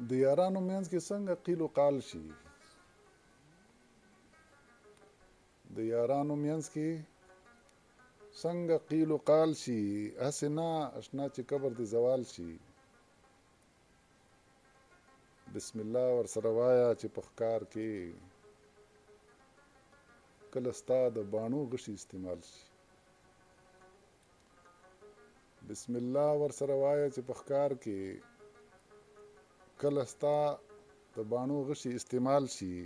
د یارانو منځ کې څنګه قیل و قال شي. د یارانو منځ کې څنګه قیل و قال شي، هسې نه اشنا چې قبر دې زوال شي. بسم الله ورسره وایه چې په ښکار کې کله ستا د باڼو غشي استعمال شي. بسم الله ورسره وایه چې په ښکار کې کله ستا د باڼو غشي استعمال شي.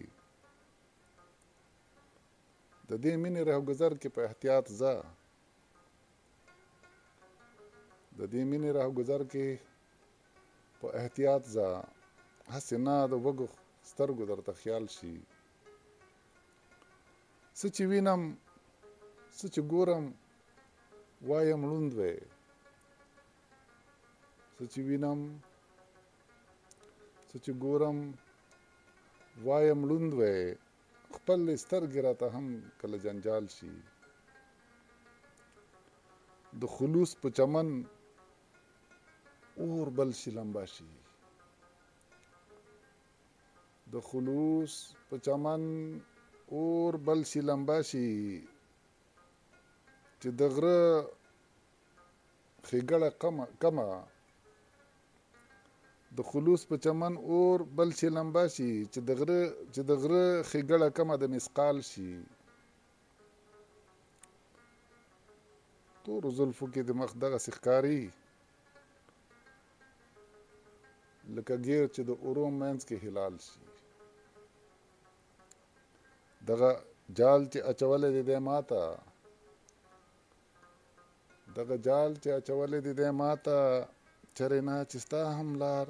د دې مینې رهګذر کې په احتیاط ځه، د دې مینې رهګذر کې په احتیاط ځه، هسې نه د وږو سترګو درته خیال شي. څه چې وینم څه چې ګورم وایم ړوند وی، څه چې وینم څه چې ګورم وایم ړوند وی، خپل سترګې راته هم کله جنجال شي. د خلوص په چمن اور بل شي لمبا شي، د خلوص په چمن اور بل شي لمبا شي، چې د غره ښېګړه کمه، د خلوص په چمن اور بل شي لمبا شي، چې د غره ښېګړه کمه د مسقال شي. تورو زلفو کې د مخ دغسې ښکاري لکه ګیر چې د اورو منځ کې هلال شي. دغه جال چې اچولی دی دی ماته، دغه جال چې اچولی دی دی ماته، چرې نه چې ستا هم لار،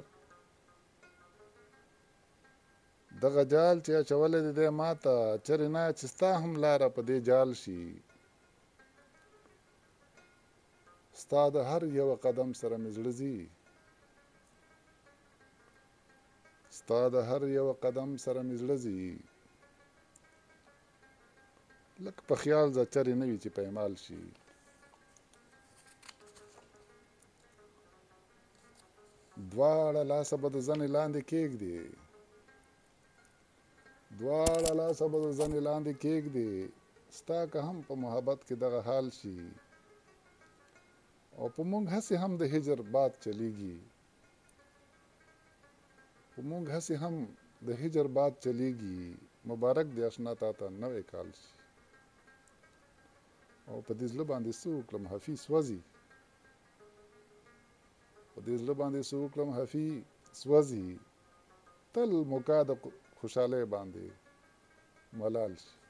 دغه جال چې اچولی دی دی ماته، چرې نه چې ستا هم لاره په دې جال شي. ستا د هر یوه قدم سره مې زړه ځي، ستا د هر یوه قدم سره مې زړه ځي. لږ په خیال ځه چرې نه وي چې پیمال شي. دواړه لاسه به د زنې لاندې کېږدې، دواړه لاسه به د زنې لاندې کېږدې، ستا که هم په محبت کې دغه حال شي. او په موږ هسې هم د هجر باد چلیږي، په موږ هسې هم د هجر باد چلیږي. مبارک دی اشنا تا ته نوی کال شي. او په دې زړه باندې څه وکړم حفیظ سوځي، په دې زړه باندې څه وکړم حفیظ سوځي، تل موکا د خوشحالۍ باندې ملال شي.